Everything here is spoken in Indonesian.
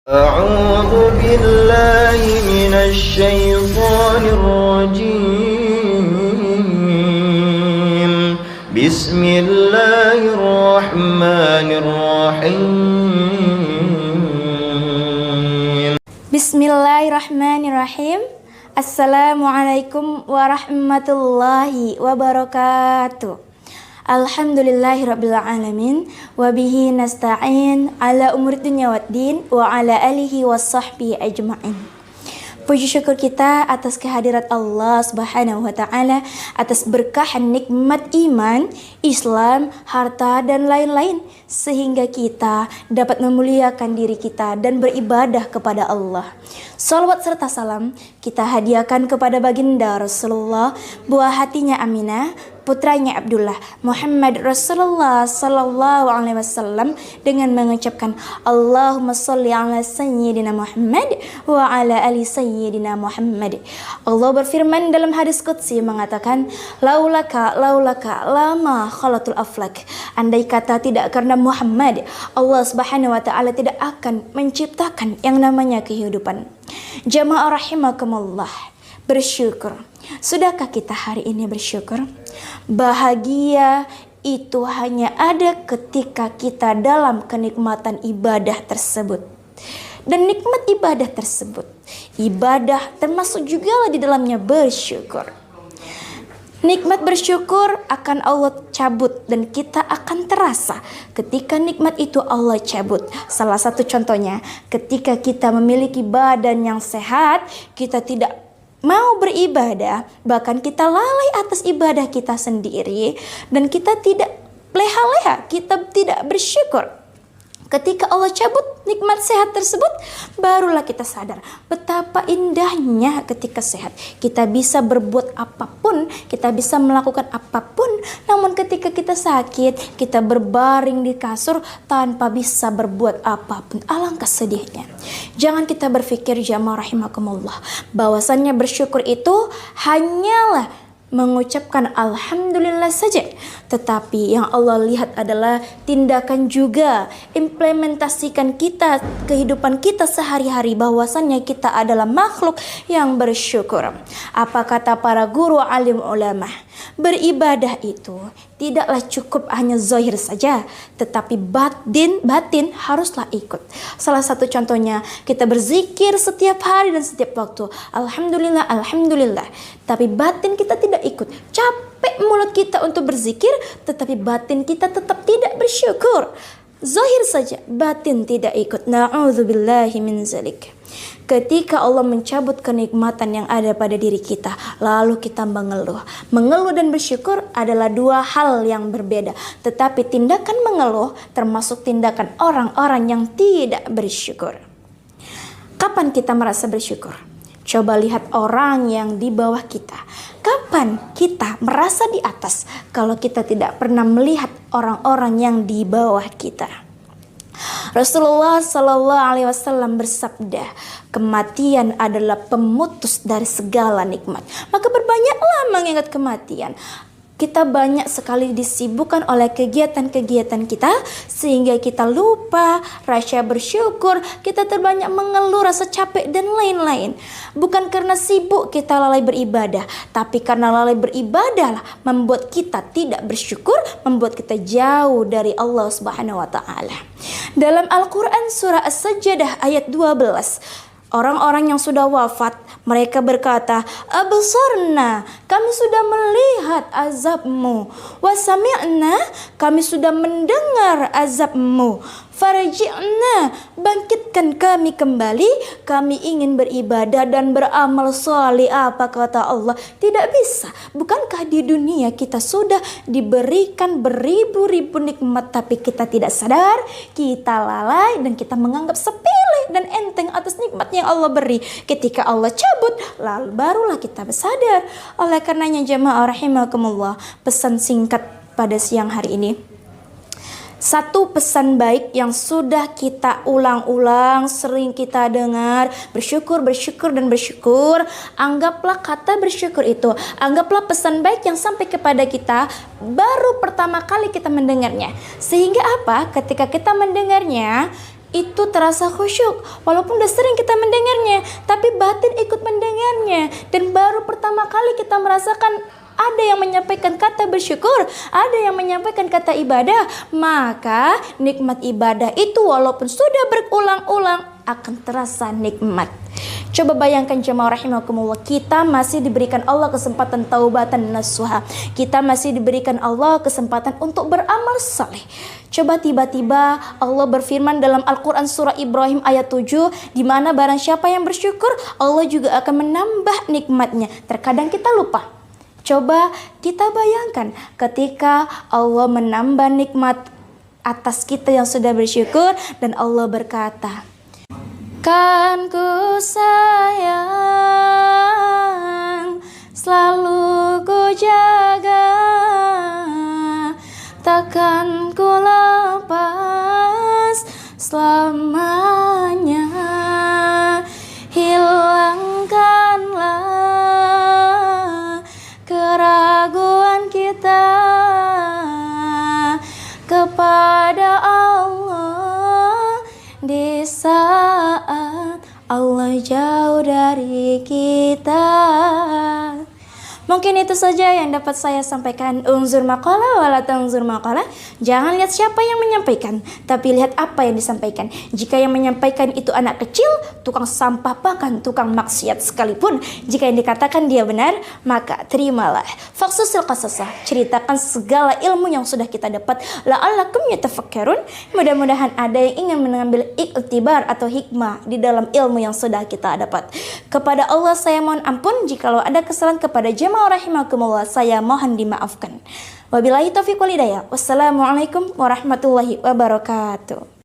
أعوذ بالله من الشيطان الرجيم بسم الله الرحمن الرحيم Bismillahirrahmanirrahim. Assalamualaikum warahmatullahi wabarakatuh. Alhamdulillahirrabbilalamin. Wabihi nasta'in ala umur dunya waddin wa ala alihi wassahbihi ajma'in. Puji syukur kita atas kehadirat Allah Subhanahu wa Ta'ala, atas berkah nikmat iman, Islam, harta, dan lain-lain, sehingga kita dapat memuliakan diri kita dan beribadah kepada Allah. Salawat serta salam kita hadiahkan kepada baginda Rasulullah, buah hatinya Aminah, putranya Abdullah, Muhammad Rasulullah sallallahu alaihi wasallam, dengan mengucapkan Allahumma sholli ala sayyidina Muhammad wa ala ali sayyidina Muhammad. Allah berfirman dalam hadis qudsi mengatakan, laulaka lama khalatul aflak. Andai kata tidak karena Muhammad, Allah Subhanahu wa Ta'ala tidak akan menciptakan yang namanya kehidupan. Jamaah rahimakumullah, bersyukur. Sudahkah kita hari ini bersyukur? Bahagia itu hanya ada ketika kita dalam kenikmatan ibadah tersebut. Dan nikmat ibadah tersebut, ibadah termasuk juga di dalamnya bersyukur. Nikmat bersyukur akan Allah cabut dan kita akan terasa ketika nikmat itu Allah cabut. Salah satu contohnya, ketika kita memiliki badan yang sehat, kita tidak mau beribadah, bahkan kita lalai atas ibadah kita sendiri, dan kita tidak leha-leha, kita tidak bersyukur. Ketika Allah cabut nikmat sehat tersebut, barulah kita sadar betapa indahnya ketika sehat. Kita bisa berbuat apapun, kita bisa melakukan apapun. Namun ketika kita sakit, kita berbaring di kasur tanpa bisa berbuat apapun. Alangkah sedihnya. Jangan kita berpikir, jamaah rahimakumullah, bahwasannya bersyukur itu hanyalah mengucapkan alhamdulillah saja. Tetapi yang Allah lihat adalah tindakan juga, implementasikan kita, kehidupan kita sehari-hari, bahwasannya kita adalah makhluk yang bersyukur. Apa kata para guru alim ulama? Beribadah itu tidaklah cukup hanya zahir saja, tetapi batin haruslah ikut. Salah satu contohnya, kita berzikir setiap hari dan setiap waktu, alhamdulillah, alhamdulillah, tapi batin kita tidak ikut. Capek mulut kita untuk berzikir, tetapi batin kita tetap tidak bersyukur. Zahir saja, batin tidak ikut. Na'udzubillahi min zalik. Ketika Allah mencabut kenikmatan yang ada pada diri kita, lalu kita mengeluh. Mengeluh dan bersyukur adalah dua hal yang berbeda. Tetapi tindakan mengeluh termasuk tindakan orang-orang yang tidak bersyukur. Kapan kita merasa bersyukur? Coba lihat orang yang di bawah kita. Kapan kita merasa di atas kalau kita tidak pernah melihat orang-orang yang di bawah kita? Rasulullah Sallallahu Alaihi Wasallam bersabda, kematian adalah pemutus dari segala nikmat. Maka berbanyaklah mengingat kematian. Kita banyak sekali disibukkan oleh kegiatan-kegiatan kita, sehingga kita lupa rasa bersyukur. Kita terbanyak mengeluh, rasa capek dan lain-lain. Bukan karena sibuk kita lalai beribadah, tapi karena lalai beribadah membuat kita tidak bersyukur, membuat kita jauh dari Allah Subhanahu wa Ta'ala. Dalam Al-Quran surah As-Sajdah ayat 12, orang-orang yang sudah wafat, mereka berkata, absarna, kami sudah melihat azabmu, wasami'na, kami sudah mendengar azabmu, farji'na, bangkitkan kami kembali, kami ingin beribadah dan beramal salih. Apa kata Allah? Tidak bisa. Bukankah di dunia kita sudah diberikan beribu-ribu nikmat, tapi kita tidak sadar, kita lalai, dan kita menganggap sepele dan enteng atas nikmat yang Allah beri. Ketika Allah cabut, lalu barulah kita bersadar. Oleh karenanya jemaah rahimakumullah, pesan singkat pada siang hari ini, satu pesan baik yang sudah kita ulang-ulang, sering kita dengar, bersyukur, bersyukur, dan bersyukur. Anggaplah kata bersyukur itu, anggaplah pesan baik yang sampai kepada kita baru pertama kali kita mendengarnya. Sehingga apa? Ketika kita mendengarnya, itu terasa khusyuk. Walaupun udah sering kita mendengarnya, tapi batin ikut mendengarnya. Dan baru pertama kali kita merasakan ada yang menyampaikan kata bersyukur, ada yang menyampaikan kata ibadah. Maka nikmat ibadah itu walaupun sudah berulang-ulang akan terasa nikmat. Coba bayangkan jemaah rahimakumullah, kita masih diberikan Allah kesempatan taubatan nasuha. Kita masih diberikan Allah kesempatan untuk beramal saleh. Coba tiba-tiba Allah berfirman dalam Al-Quran surah Ibrahim ayat 7, di mana barang siapa yang bersyukur, Allah juga akan menambah nikmatnya. Terkadang kita lupa. Coba kita bayangkan ketika Allah menambah nikmat atas kita yang sudah bersyukur, dan Allah berkata, kan ku sayang, selalu ku jaga, takkan ku lepas selamanya. Hilangkanlah keraguan kita kepada Allah di saat Allah jauh dari kita. Mungkin itu saja yang dapat saya sampaikan. Unzur maqalah wala tanzur maqalah. Jangan lihat siapa yang menyampaikan, tapi lihat apa yang disampaikan. Jika yang menyampaikan itu anak kecil, tukang sampah, bahkan tukang maksiat sekalipun, jika yang dikatakan dia benar, maka terimalah. Faqsusil qasasah, ceritakan segala ilmu yang sudah kita dapat. La'allakum yatafakkarun. Mudah-mudahan ada yang ingin mengambil iktibar atau hikmah di dalam ilmu yang sudah kita dapat. Kepada Allah saya mohon ampun jikalau ada kesalahan. Kepada jemaah rahimakumullah saya mohon dimaafkan. Wabillahi taufiq wal hidayah. Wassalamualaikum warahmatullahi wabarakatuh.